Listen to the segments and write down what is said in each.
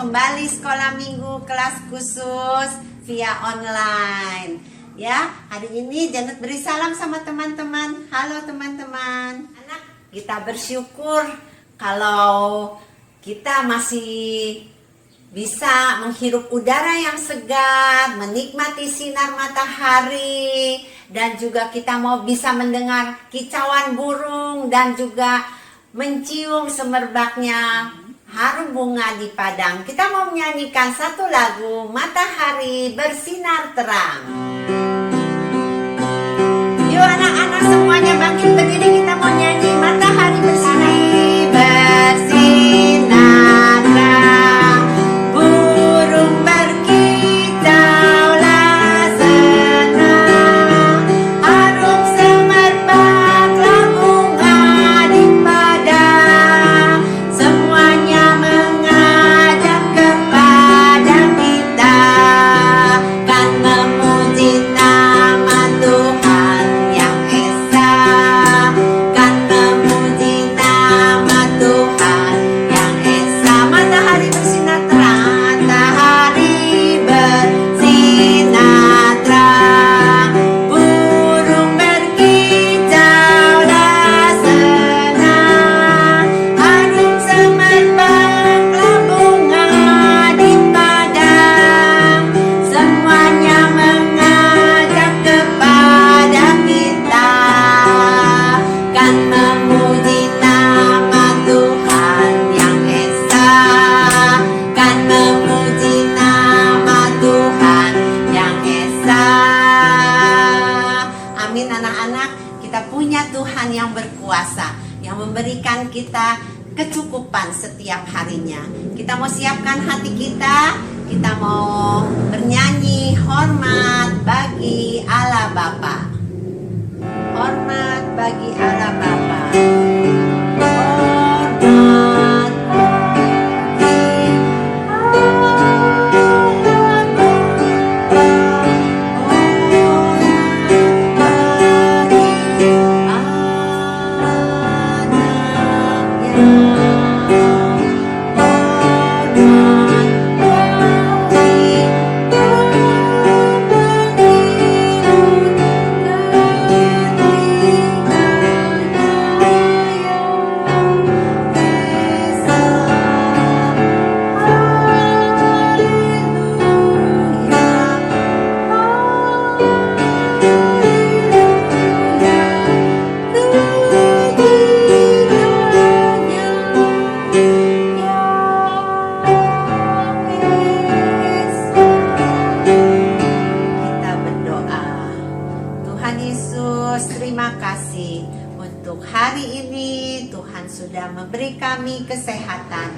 kembali sekolah minggu kelas khusus via online. Ya, hari ini Janet beri salam sama teman-teman. Halo teman-teman. Anak, kita bersyukur kalau kita masih bisa menghirup udara yang segar, menikmati sinar matahari, dan juga kita mau bisa mendengar kicauan burung dan juga mencium semerbaknya harum bunga di padang. Kita mau menyanyikan satu lagu, Matahari Bersinar Terang. Yuk anak-anak semuanya bangkit berdiri, kita mau nyanyi Matahari Bersinar. Bersinar terang, burung berkicaulah senang, harum semerbaklah bunga di padang, semuanya mengajak kepada kita, kan memuji nama Tuhan yang esa, kan memuji nama Tuhan yang esa. Matahari bersinar terang, matahari bersinar terang, burung berkicaulah senang, harum semerbaklah bunga di padang, semuanya mengajak kepada kita, kan memuji nama Tuhan yang esa, kan memuji nama Tuhan yang esa. Amin anak-anak, kita punya Tuhan yang berkuasa, yang memberikan kita kecukupan setiap harinya. Kita mau siapkan hati kita mau bernyanyi hormat bagi Allah Bapa. Hormat bagi Allah Bapa. Hormat bagi Kita berdoa. Tuhan Yesus, terima kasih untuk hari ini. Tuhan sudah memberi kami kesehatan.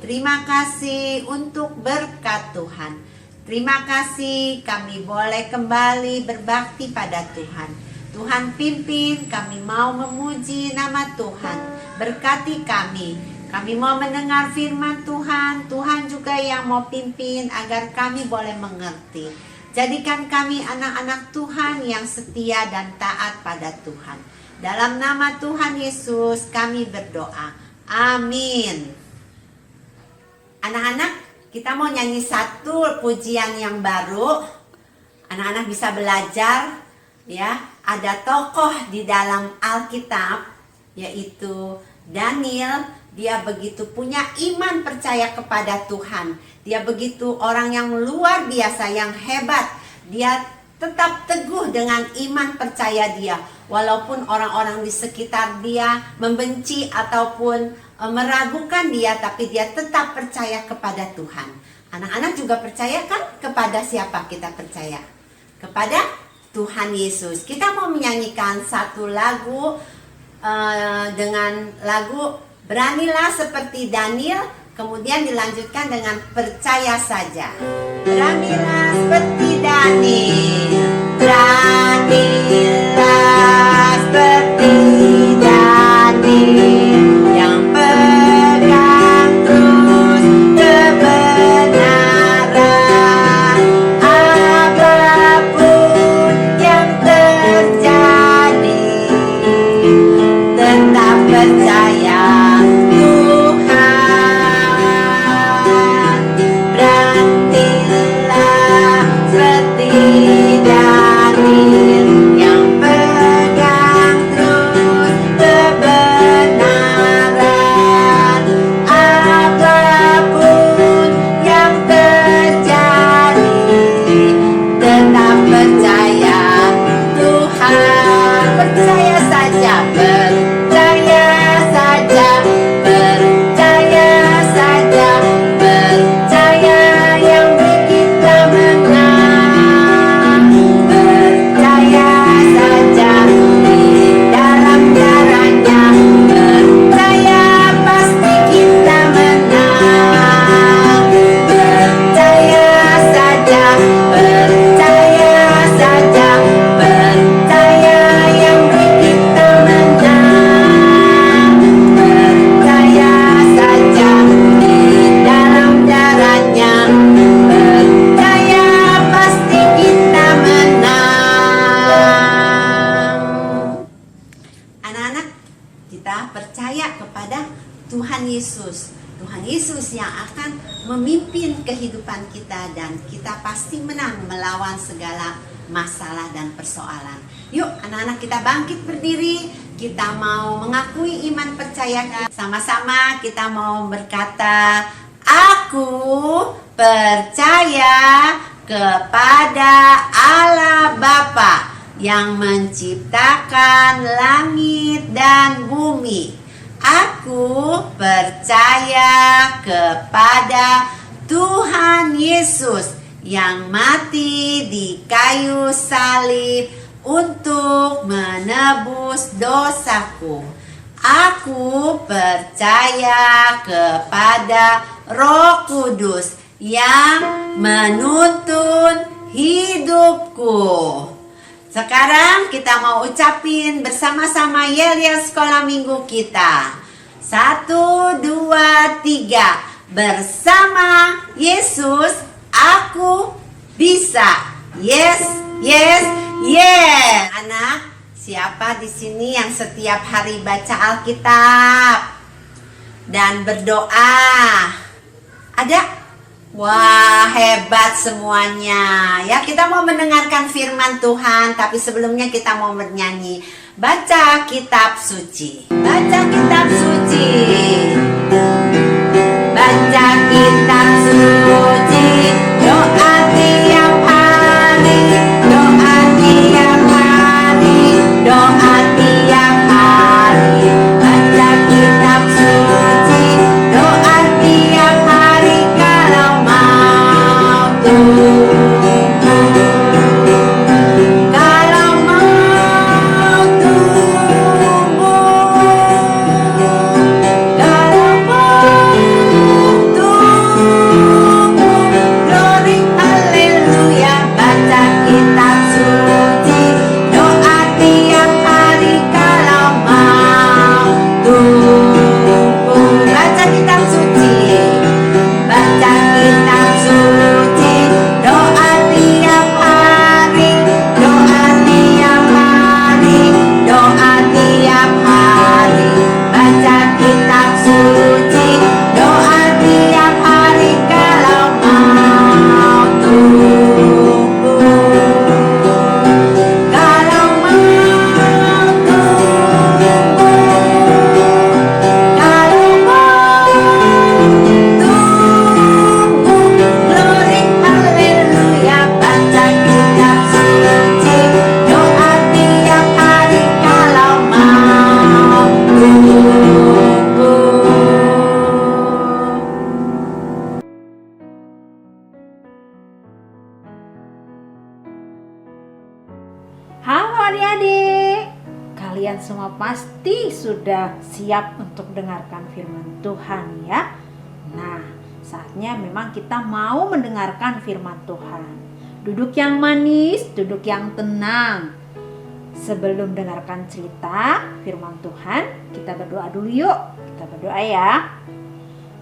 Terima kasih untuk berkat Tuhan. Terima kasih kami boleh kembali berbakti pada Tuhan. Tuhan pimpin, kami mau memuji nama Tuhan. Berkati kami. Kami mau mendengar firman Tuhan. Tuhan juga yang mau pimpin agar kami boleh mengerti. Jadikan kami anak-anak Tuhan yang setia dan taat pada Tuhan. Dalam nama Tuhan Yesus kami berdoa. Amin. Anak-anak, kita mau nyanyi satu pujian yang baru. Anak-anak bisa belajar, ya. Ada tokoh di dalam Alkitab, yaitu Daniel. Dia begitu punya iman percaya kepada Tuhan. Dia begitu orang yang luar biasa, yang hebat. Dia tetap teguh dengan iman percaya dia. Walaupun orang-orang di sekitar dia membenci ataupun meragukan dia, tapi dia tetap percaya kepada Tuhan. Anak-anak juga percaya kan? Kepada siapa kita percaya? Kepada Tuhan Yesus. Kita mau menyanyikan satu lagu dengan lagu Beranilah Seperti Daniel, kemudian dilanjutkan dengan Percaya Saja. Beranilah seperti Daniel, beranilah seperti Daniel, yang pegang terus kebenaran, apapun yang terjadi, tetap percaya Tuhan. akan memimpin kehidupan kita dan kita pasti menang melawan segala masalah dan persoalan. Yuk anak-anak, kita bangkit berdiri, kita mau mengakui iman percaya. Sama-sama kita mau berkata, aku percaya kepada Allah Bapa yang menciptakan langit dan bumi. Aku percaya kepada Tuhan Yesus yang mati di kayu salib untuk menebus dosaku. Aku percaya kepada Roh Kudus yang menuntun hidupku. Sekarang kita mau ucapin bersama-sama yel-yel sekolah minggu kita. 1, 2, 3. Bersama Yesus aku bisa. Yes, yes, yes. Anak, siapa di sini yang setiap hari baca Alkitab dan berdoa? Ada? Wah, hebat semuanya. Ya, kita mau mendengarkan firman Tuhan, tapi sebelumnya kita mau bernyanyi. Baca kitab suci. Baca kitab suci. Baca kitab suci. Doa tiap hari. Doa tiap hari. Doa tiap hari. Baca kitab suci. Doa tiap hari kalau mau tunggu. Kalau mau tunggu. Kalau mau tunggu. Glory haleluya. Baca kitab suci. Doa tiap hari kalau mau tunggu. Baca kitab suci. Baca kitab suci. Doa tiap hari. Doa tiap hari. Doa tiap hari. Baca kitab suci. Doa tiap hari kalau mau tunggu. Kalau mau tunggu. Kalau mau tunggu. Glory haleluya. Baca kitab suci. Doa tiap hari kalau mau tunggu. Halo adik-adik, kalian semua pasti sudah siap untuk dengarkan firman Tuhan ya. Nah, saatnya memang kita mau mendengarkan firman Tuhan. Duduk yang manis, duduk yang tenang. Sebelum dengarkan cerita firman Tuhan, kita berdoa dulu yuk. Kita berdoa ya.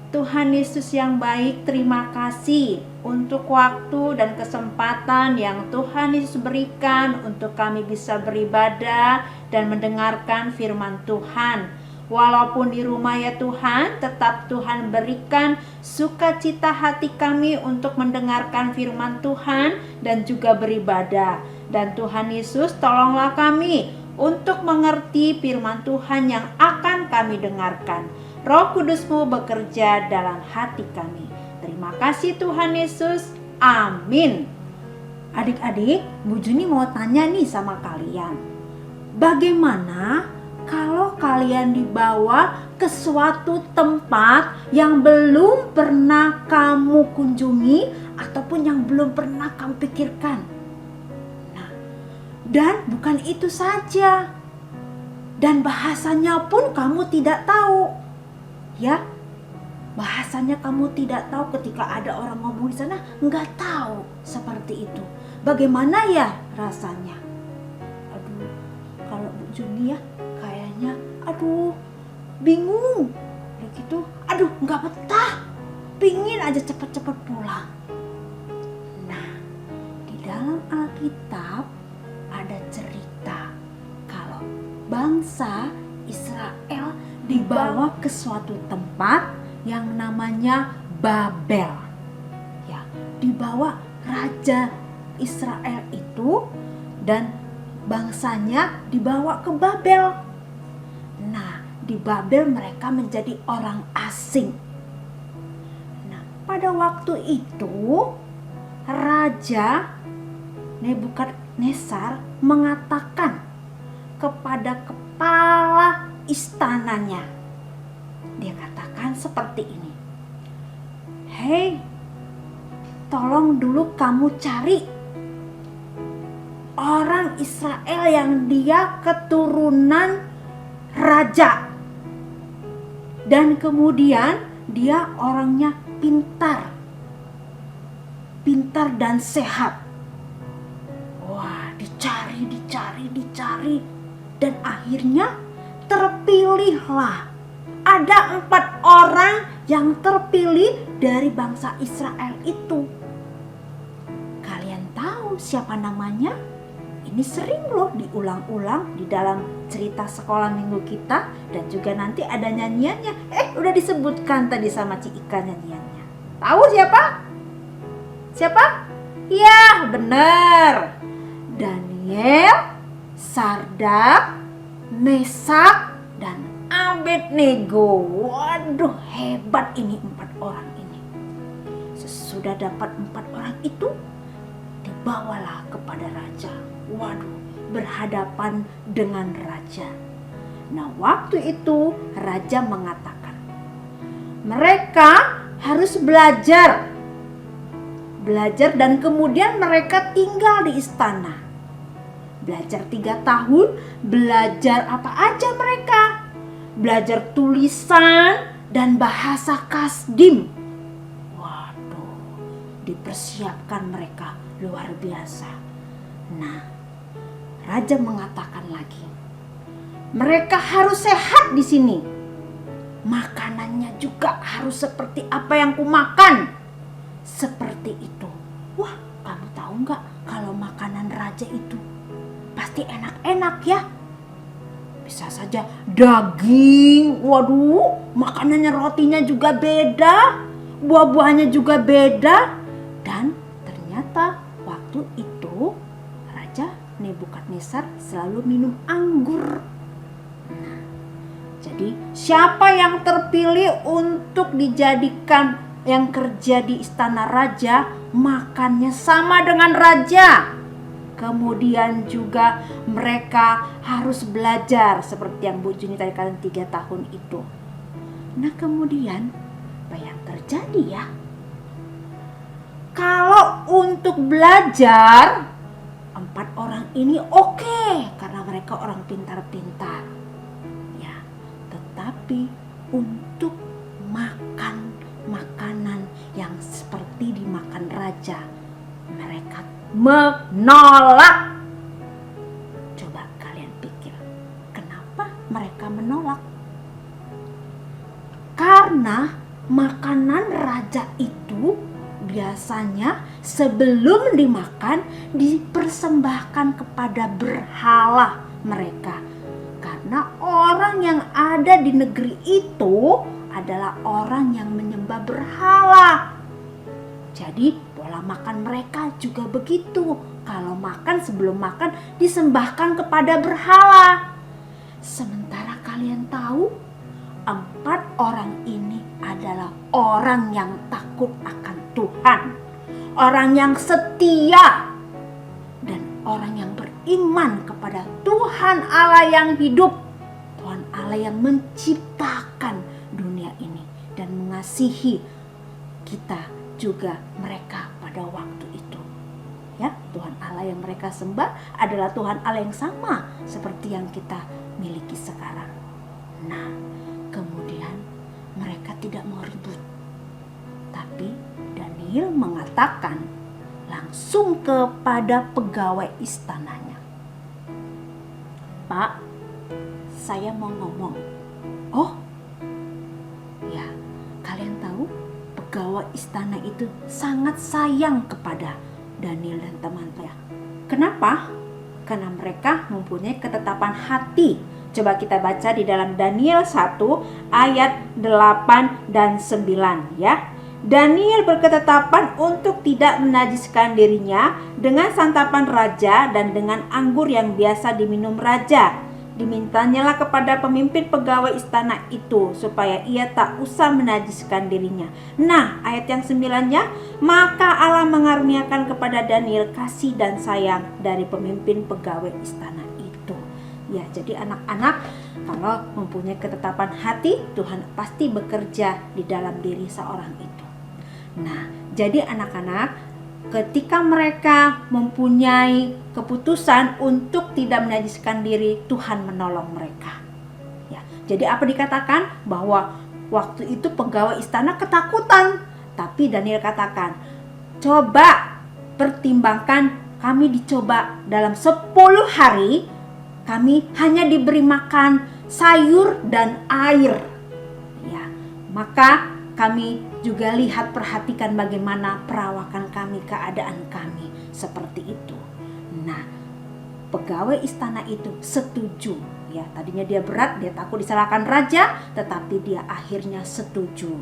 Tuhan Yesus yang baik, terima kasih untuk waktu dan kesempatan yang Tuhan Yesus berikan untuk kami bisa beribadah dan mendengarkan firman Tuhan. Walaupun di rumah ya Tuhan, tetap Tuhan berikan sukacita hati kami untuk mendengarkan firman Tuhan dan juga beribadah. Dan Tuhan Yesus, tolonglah kami untuk mengerti firman Tuhan yang akan kami dengarkan. Roh Kudus-Mu bekerja dalam hati kami. Terima kasih Tuhan Yesus. Amin. Adik-adik, Bu Juni mau tanya nih sama kalian. Bagaimana kalau kalian dibawa ke suatu tempat yang belum pernah kamu kunjungi ataupun yang belum pernah kamu pikirkan? Nah, dan bukan itu saja. Dan bahasanya pun kamu tidak tahu. Ya, bahasanya kamu tidak tahu ketika ada orang ngomong di sana, nggak tahu seperti itu. Bagaimana ya rasanya? Aduh, kalau Bu Juni ya kayaknya, bingung. Begitu, nggak betah. Pingin aja cepet-cepet pulang. Nah, di dalam Alkitab ada cerita kalau bangsa Israel dibawa ke suatu tempat yang namanya Babel. Ya, dibawa raja Israel itu dan bangsanya dibawa ke Babel. Nah, di Babel mereka menjadi orang asing. Nah, pada waktu itu Raja Nebukadnezar mengatakan kepada kepala istananya. Dia katakan seperti ini. Hei, tolong dulu kamu cari orang Israel yang dia keturunan raja. Dan kemudian dia orangnya pintar dan sehat. Wah, dicari. Dan akhirnya terpilihlah. Ada 4 orang yang terpilih dari bangsa Israel itu. Kalian tahu siapa namanya? Ini sering loh diulang-ulang di dalam cerita sekolah minggu kita. Dan juga nanti ada nyanyiannya. Udah disebutkan tadi sama Ci Ika nyanyiannya. Tahu siapa? Siapa? Ya, benar. Daniel, Sardak, Mesak, dan Abednego. Waduh, hebat ini 4 orang ini. Sesudah dapat 4 orang itu, dibawalah kepada raja. Waduh, berhadapan dengan raja. Nah, waktu itu raja mengatakan, mereka harus belajar dan kemudian mereka tinggal di istana. Belajar 3 tahun, belajar apa aja mereka? Belajar tulisan dan bahasa Kasdim. Waduh, dipersiapkan mereka luar biasa. Nah, raja mengatakan lagi, mereka harus sehat di sini. Makanannya juga harus seperti apa yang kumakan. Seperti itu. Wah, kamu tahu nggak kalau makanan raja itu pasti enak-enak ya? Bisa saja daging. Waduh, makanannya, rotinya juga beda, buah-buahnya juga beda. Dan ternyata waktu itu Raja Nebukadnezar selalu minum anggur. Nah, jadi siapa yang terpilih untuk dijadikan yang kerja di istana raja, makannya sama dengan raja. Kemudian juga mereka harus belajar seperti yang Bu Juni tadi katakan 3 tahun itu. Nah, kemudian apa yang terjadi ya? Kalau untuk belajar 4 orang ini oke, karena mereka orang pintar-pintar. Ya, tetapi untuk makan makanan yang seperti dimakan raja, mereka menolak. Coba kalian pikir, kenapa mereka menolak? Karena makanan raja itu biasanya sebelum dimakan dipersembahkan kepada berhala mereka. Karena orang yang ada di negeri itu adalah orang yang menyembah berhala. Jadi pola makan mereka juga begitu. Kalau makan, sebelum makan disembahkan kepada berhala. Sementara kalian tahu, 4 orang ini adalah orang yang takut akan Tuhan, orang yang setia, dan orang yang beriman kepada Tuhan Allah yang hidup, Tuhan Allah yang menciptakan dunia ini dan mengasihi kita juga mereka pada waktu itu. Ya, Tuhan Allah yang mereka sembah adalah Tuhan Allah yang sama seperti yang kita miliki sekarang. Nah, kemudian mereka tidak mau ribut. Tapi Daniel mengatakan langsung kepada pegawai istananya, "Pak, saya mau ngomong." Oh, ya, kalian tahu pegawai istana itu sangat sayang kepada Daniel dan teman-temannya. Kenapa? Karena mereka mempunyai ketetapan hati. Coba kita baca di dalam Daniel 1 ayat 8 dan 9 ya. Daniel berketetapan untuk tidak menajiskan dirinya dengan santapan raja dan dengan anggur yang biasa diminum raja. Dimintanyalah kepada pemimpin pegawai istana itu supaya ia tak usah menajiskan dirinya. Nah, ayat yang 9-nya, maka Allah mengaruniakan kepada Daniel kasih dan sayang dari pemimpin pegawai istana itu. Ya, jadi anak-anak, kalau mempunyai ketetapan hati, Tuhan pasti bekerja di dalam diri seorang itu. Nah, jadi anak-anak, ketika mereka mempunyai keputusan untuk tidak menajiskan diri, Tuhan menolong mereka. Ya, jadi apa dikatakan? Bahwa waktu itu pegawai istana ketakutan. Tapi Daniel katakan, coba pertimbangkan, kami dicoba dalam 10 hari, kami hanya diberi makan sayur dan air. Ya, maka kami juga lihat, perhatikan bagaimana perawakan kami, keadaan kami seperti itu. Nah, pegawai istana itu setuju. Ya, tadinya dia berat, dia takut disalahkan raja, tetapi dia akhirnya setuju.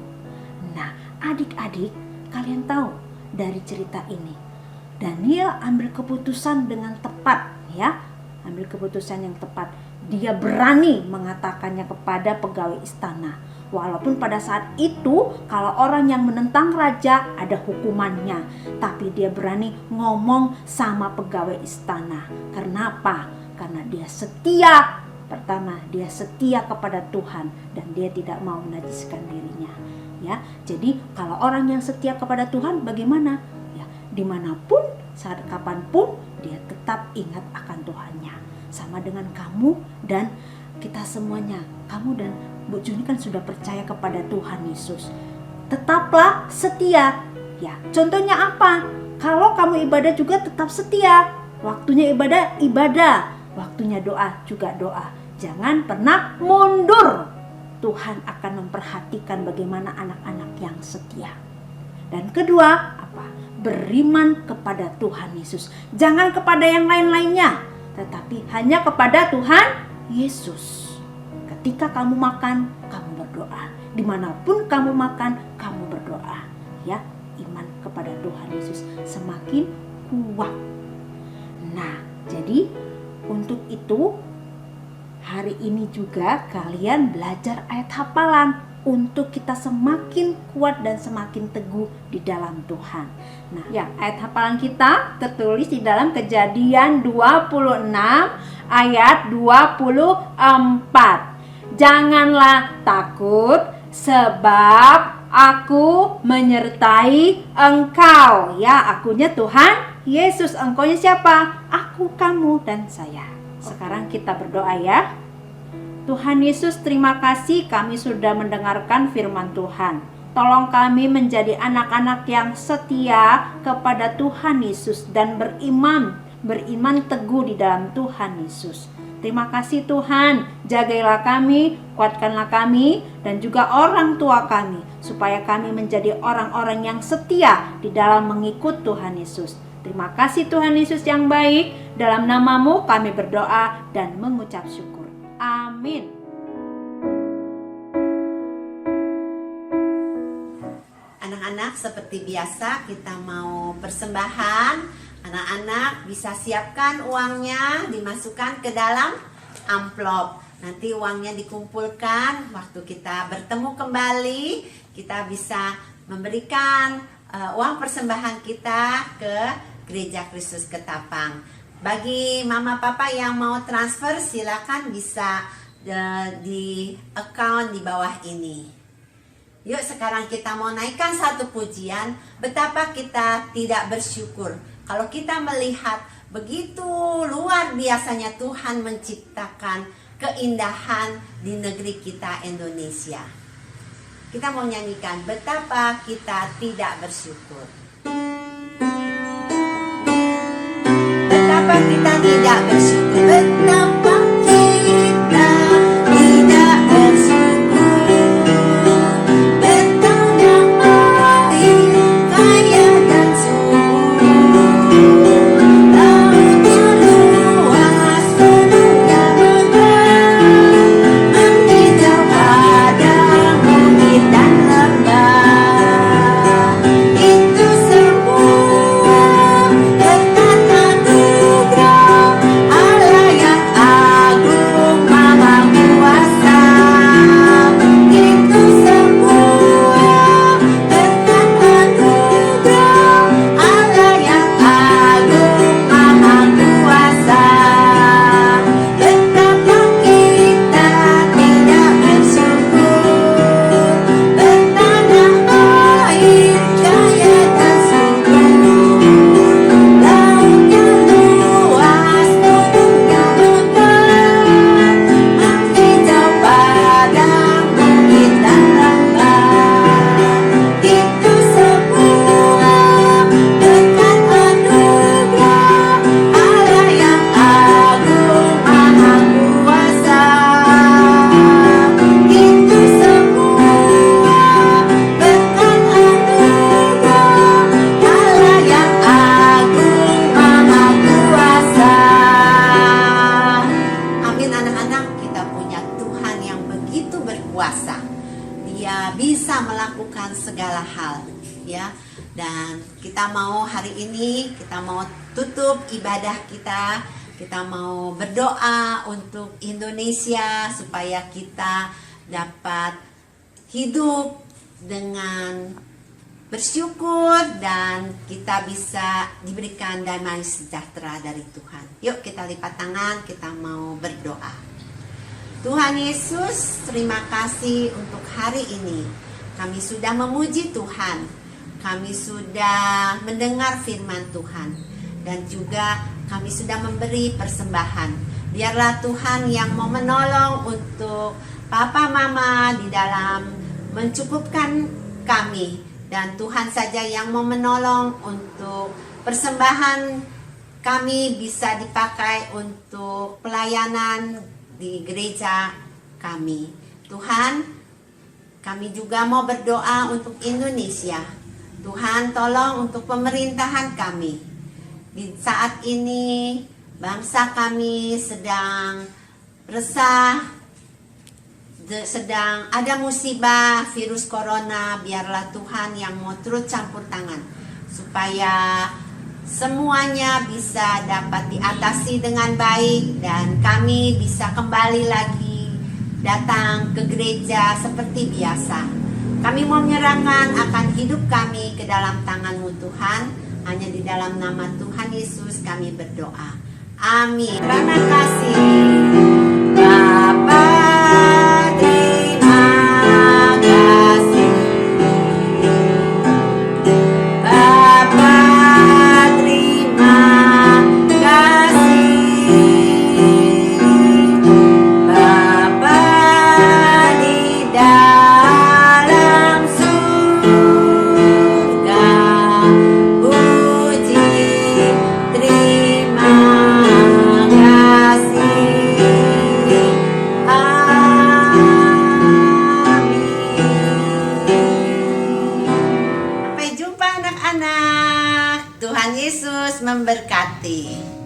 Nah, adik-adik, kalian tahu dari cerita ini, Daniel ambil keputusan dengan tepat, ya. Ambil keputusan yang tepat. Dia berani mengatakannya kepada pegawai istana. Walaupun pada saat itu kalau orang yang menentang raja ada hukumannya, tapi dia berani ngomong sama pegawai istana. Karena apa? Karena dia setia. Pertama, dia setia kepada Tuhan dan dia tidak mau menajiskan dirinya. Ya, jadi kalau orang yang setia kepada Tuhan bagaimana? Ya, dimanapun, saat kapanpun dia tetap ingat akan Tuhannya. Sama dengan kamu dan kita semuanya. Kamu dan Bu Juni kan sudah percaya kepada Tuhan Yesus. Tetaplah setia. Ya, contohnya apa? Kalau kamu ibadah juga tetap setia. Waktunya ibadah, ibadah. Waktunya doa, juga doa. Jangan pernah mundur. Tuhan akan memperhatikan bagaimana anak-anak yang setia. Dan kedua, apa? Beriman kepada Tuhan Yesus. Jangan kepada yang lain-lainnya, tetapi hanya kepada Tuhan Yesus. Ketika kamu makan, kamu berdoa. Dimanapun kamu makan, kamu berdoa. Ya, iman kepada Tuhan Yesus semakin kuat. Nah, jadi untuk itu hari ini juga kalian belajar ayat hafalan untuk kita semakin kuat dan semakin teguh di dalam Tuhan. Nah, ya, ayat hafalan kita tertulis di dalam Kejadian 26 ayat 24. Janganlah takut, sebab aku menyertai engkau. Ya, akunya Tuhan Yesus, engkaunya siapa? Aku, kamu, dan saya. Sekarang kita berdoa ya. Tuhan Yesus, terima kasih kami sudah mendengarkan firman Tuhan. Tolong kami menjadi anak-anak yang setia kepada Tuhan Yesus dan beriman teguh di dalam Tuhan Yesus. Terima kasih Tuhan, jagailah kami, kuatkanlah kami, dan juga orang tua kami, supaya kami menjadi orang-orang yang setia di dalam mengikut Tuhan Yesus. Terima kasih Tuhan Yesus yang baik, dalam nama-Mu kami berdoa dan mengucap syukur. Amin. Anak-anak, seperti biasa kita mau persembahan. Anak-anak bisa siapkan uangnya, dimasukkan ke dalam amplop. Nanti uangnya dikumpulkan, waktu kita bertemu kembali, kita bisa memberikan uang persembahan kita ke Gereja Kristus Ketapang. Bagi mama papa yang mau transfer, silakan bisa di account di bawah ini. Yuk, sekarang kita mau naikkan satu pujian, betapa kita tidak bersyukur. Kalau kita melihat begitu luar biasanya Tuhan menciptakan keindahan di negeri kita Indonesia. Kita mau nyanyikan betapa kita tidak bersyukur. Betapa kita tidak bersyukur. Betapa kita tidak bersyukur. Betapa baik, kaya dan subur. Lautnya luas, penuhnya megah, menghijau padang bukit dan lembah. Dan kita mau hari ini, kita mau tutup ibadah kita. Kita mau berdoa untuk Indonesia supaya kita dapat hidup dengan bersyukur dan kita bisa diberikan damai sejahtera dari Tuhan. Yuk kita lipat tangan, kita mau berdoa. Tuhan Yesus, terima kasih untuk hari ini. Kami sudah memuji Tuhan. Kami sudah mendengar firman Tuhan. Dan juga kami sudah memberi persembahan. Biarlah Tuhan yang mau menolong untuk Papa Mama di dalam mencukupkan kami. Dan Tuhan saja yang mau menolong untuk persembahan kami bisa dipakai untuk pelayanan di gereja kami. Tuhan, kami juga mau berdoa untuk Indonesia. Tuhan, tolong untuk pemerintahan kami. Di saat ini bangsa kami sedang resah, sedang ada musibah virus corona. Biarlah Tuhan yang mau turut campur tangan supaya semuanya bisa dapat diatasi dengan baik dan kami bisa kembali lagi datang ke gereja seperti biasa. Kami mau menyerahkan akan hidup kami ke dalam tangan-Mu Tuhan. Hanya di dalam nama Tuhan Yesus kami berdoa. Amin. Terima kasih Bapa. Tuhan Yesus memberkati.